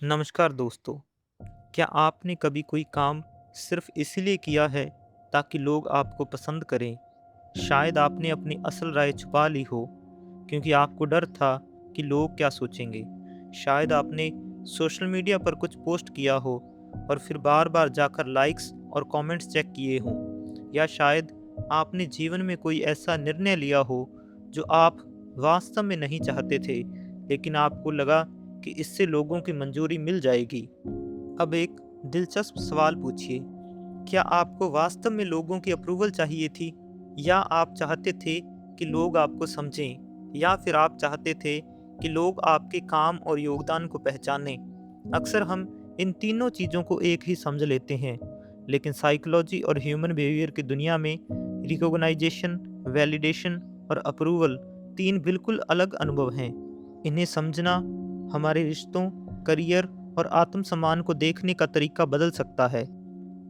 नमस्कार दोस्तों। क्या आपने कभी कोई काम सिर्फ इसलिए किया है ताकि लोग आपको पसंद करें? शायद आपने अपनी असल राय छुपा ली हो क्योंकि आपको डर था कि लोग क्या सोचेंगे। शायद आपने सोशल मीडिया पर कुछ पोस्ट किया हो और फिर बार-बार जाकर लाइक्स और कमेंट्स चेक किए हों। या शायद आपने जीवन में कोई ऐसा निर्णय लिया हो जो आप वास्तव में नहीं चाहते थे, लेकिन आपको लगा कि इससे लोगों की मंजूरी मिल जाएगी। अब एक दिलचस्प सवाल पूछिए, क्या आपको वास्तव में लोगों की अप्रूवल चाहिए थी, या आप चाहते थे कि लोग आपको समझें, या फिर आप चाहते थे कि लोग आपके काम और योगदान को पहचानें? अक्सर हम इन तीनों चीज़ों को एक ही समझ लेते हैं, लेकिन साइकोलॉजी और ह्यूमन बिहेवियर की दुनिया में रिकॉग्नाइजेशन, वैलिडेशन और अप्रूवल तीन बिल्कुल अलग अनुभव हैं। इन्हें समझना हमारे रिश्तों, करियर और आत्मसम्मान को देखने का तरीका बदल सकता है।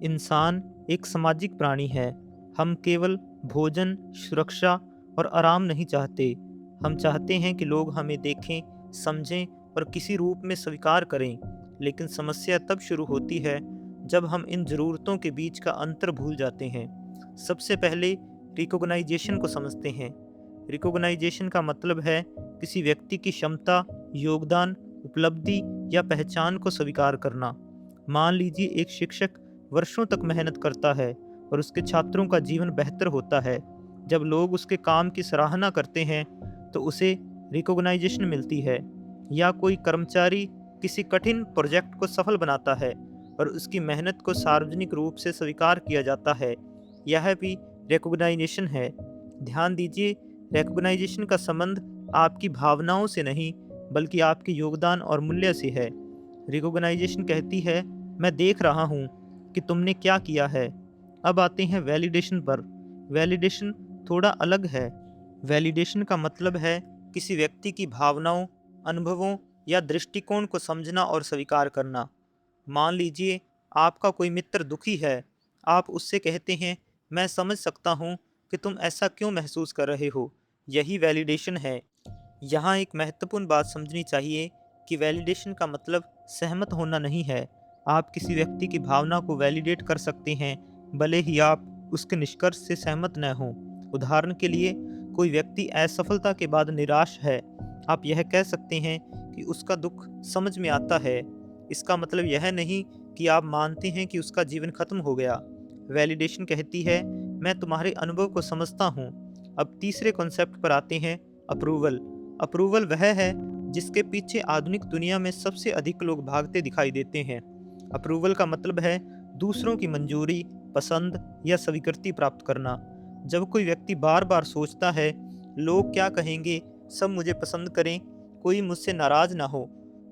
इंसान एक सामाजिक प्राणी है। हम केवल भोजन, सुरक्षा और आराम नहीं चाहते। हम चाहते हैं कि लोग हमें देखें, समझें और किसी रूप में स्वीकार करें। लेकिन समस्या तब शुरू होती है जब हम इन ज़रूरतों के बीच का अंतर भूल जाते हैं। सबसे पहले रिकॉग्नाइजेशन को समझते हैं। रिकॉग्नाइजेशन का मतलब है किसी व्यक्ति की क्षमता, योगदान, उपलब्धि या पहचान को स्वीकार करना। मान लीजिए एक शिक्षक वर्षों तक मेहनत करता है और उसके छात्रों का जीवन बेहतर होता है। जब लोग उसके काम की सराहना करते हैं तो उसे रिकॉग्नाइजेशन मिलती है। या कोई कर्मचारी किसी कठिन प्रोजेक्ट को सफल बनाता है और उसकी मेहनत को सार्वजनिक रूप से स्वीकार किया जाता है। यह भी रिकॉग्नाइजेशन है। ध्यान दीजिए, रिकॉग्नाइजेशन का संबंध आपकी भावनाओं से नहीं, बल्कि आपके योगदान और मूल्य से है। रिकॉग्नाइजेशन कहती है, मैं देख रहा हूँ कि तुमने क्या किया है। अब आते हैं वैलिडेशन पर। वैलिडेशन थोड़ा अलग है। वैलिडेशन का मतलब है किसी व्यक्ति की भावनाओं, अनुभवों या दृष्टिकोण को समझना और स्वीकार करना। मान लीजिए आपका कोई मित्र दुखी है। आप उससे कहते हैं, मैं समझ सकता हूँ कि तुम ऐसा क्यों महसूस कर रहे हो। यही वैलिडेशन है। यहाँ एक महत्वपूर्ण बात समझनी चाहिए कि वैलिडेशन का मतलब सहमत होना नहीं है। आप किसी व्यक्ति की भावना को वैलिडेट कर सकते हैं, भले ही आप उसके निष्कर्ष से सहमत न हों। उदाहरण के लिए, कोई व्यक्ति असफलता के बाद निराश है। आप यह कह सकते हैं कि उसका दुख समझ में आता है। इसका मतलब यह नहीं कि आप मानते हैं कि उसका जीवन खत्म हो गया। वैलिडेशन कहती है, मैं तुम्हारे अनुभव को समझता हूँ। अब तीसरे कॉन्सेप्ट पर आते हैं, अप्रूवल। अप्रूवल वह है जिसके पीछे आधुनिक दुनिया में सबसे अधिक लोग भागते दिखाई देते हैं। अप्रूवल का मतलब है दूसरों की मंजूरी, पसंद या स्वीकृति प्राप्त करना। जब कोई व्यक्ति बार बार सोचता है, लोग क्या कहेंगे, सब मुझे पसंद करें, कोई मुझसे नाराज ना हो,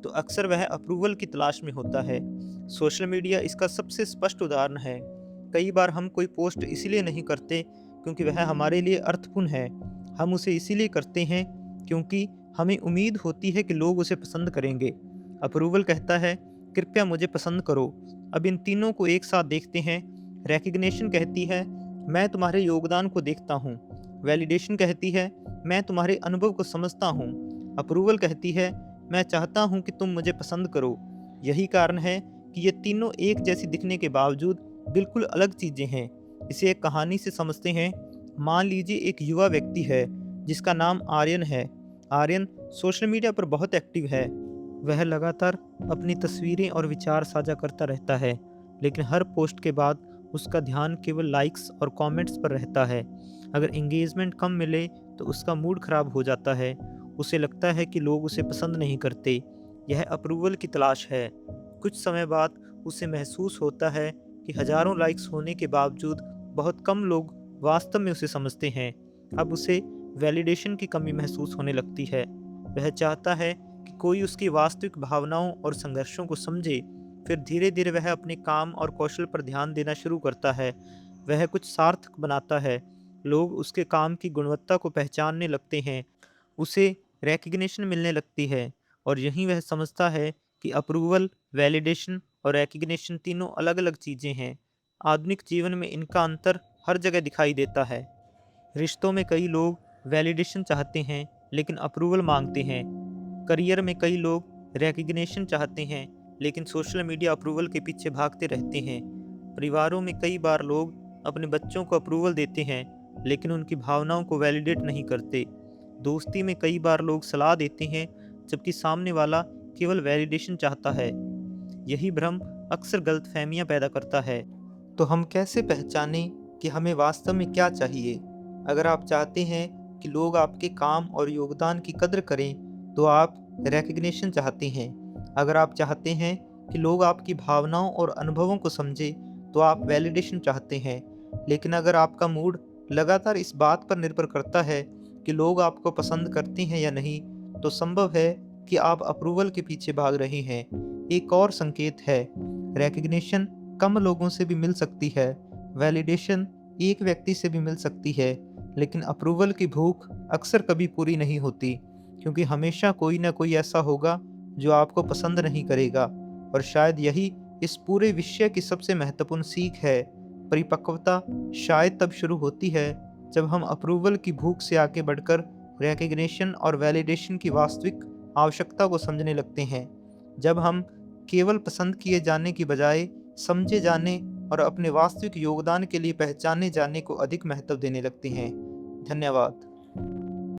तो अक्सर वह अप्रूवल की तलाश में होता है। सोशल मीडिया इसका सबसे स्पष्ट उदाहरण है। कई बार हम कोई पोस्ट इसलिए नहीं करते क्योंकि वह हमारे लिए अर्थपूर्ण है। हम उसे इसीलिए करते हैं क्योंकि हमें उम्मीद होती है कि लोग उसे पसंद करेंगे। अप्रूवल कहता है, कृपया मुझे पसंद करो। अब इन तीनों को एक साथ देखते हैं। रिकग्निशन कहती है, मैं तुम्हारे योगदान को देखता हूँ। वैलिडेशन कहती है, मैं तुम्हारे अनुभव को समझता हूँ। अप्रूवल कहती है, मैं चाहता हूँ कि तुम मुझे पसंद करो। यही कारण है कि ये तीनों एक जैसी दिखने के बावजूद बिल्कुल अलग चीज़ें हैं। इसे एक कहानी से समझते हैं। मान लीजिए एक युवा व्यक्ति है जिसका नाम आर्यन है। आर्यन सोशल मीडिया पर बहुत एक्टिव है। वह लगातार अपनी तस्वीरें और विचार साझा करता रहता है, लेकिन हर पोस्ट के बाद उसका ध्यान केवल लाइक्स और कमेंट्स पर रहता है। अगर एंगेजमेंट कम मिले तो उसका मूड खराब हो जाता है। उसे लगता है कि लोग उसे पसंद नहीं करते। यह अप्रूवल की तलाश है। कुछ समय बाद उसे महसूस होता है कि हजारों लाइक्स होने के बावजूद बहुत कम लोग वास्तव में उसे समझते हैं। अब उसे वैलिडेशन की कमी महसूस होने लगती है। वह चाहता है कि कोई उसकी वास्तविक भावनाओं और संघर्षों को समझे। फिर धीरे धीरे वह अपने काम और कौशल पर ध्यान देना शुरू करता है। वह कुछ सार्थक बनाता है। लोग उसके काम की गुणवत्ता को पहचानने लगते हैं। उसे रिकग्निशन मिलने लगती है। और यहीं वह समझता है कि अप्रूवल, वैलिडेशन और रिकग्निशन तीनों अलग अलग चीज़ें हैं। आधुनिक जीवन में इनका अंतर हर जगह दिखाई देता है। रिश्तों में कई लोग वैलिडेशन चाहते हैं लेकिन अप्रूवल मांगते हैं। करियर में कई लोग रिकग्निशन चाहते हैं लेकिन सोशल मीडिया अप्रूवल के पीछे भागते रहते हैं। परिवारों में कई बार लोग अपने बच्चों को अप्रूवल देते हैं, लेकिन उनकी भावनाओं को वैलिडेट नहीं करते। दोस्ती में कई बार लोग सलाह देते हैं, जबकि सामने वाला केवल वैलिडेशन चाहता है। यही भ्रम अक्सर गलतफहमियां पैदा करता है। तो हम कैसे पहचानें कि हमें वास्तव में क्या चाहिए? अगर आप चाहते हैं कि लोग आपके काम और योगदान की कद्र करें, तो आप रिकग्निशन चाहते हैं। अगर आप चाहते हैं कि लोग आपकी भावनाओं और अनुभवों को समझें, तो आप वैलिडेशन चाहते हैं। लेकिन अगर आपका मूड लगातार इस बात पर निर्भर करता है कि लोग आपको पसंद करते हैं या नहीं, तो संभव है कि आप अप्रूवल के पीछे भाग रहे हैं। एक और संकेत है, रिकग्निशन कम लोगों से भी मिल सकती है, वैलिडेशन एक व्यक्ति से भी मिल सकती है, लेकिन अप्रूवल की भूख अक्सर कभी पूरी नहीं होती, क्योंकि हमेशा कोई ना कोई ऐसा होगा जो आपको पसंद नहीं करेगा। और शायद यही इस पूरे विषय की सबसे महत्वपूर्ण सीख है। परिपक्वता शायद तब शुरू होती है जब हम अप्रूवल की भूख से आगे बढ़कर रिकग्निशन और वैलिडेशन की वास्तविक आवश्यकता को समझने लगते हैं। जब हम केवल पसंद किए जाने की बजाय समझे जाने और अपने वास्तविक योगदान के लिए पहचाने जाने को अधिक महत्व देने लगते हैं। धन्यवाद।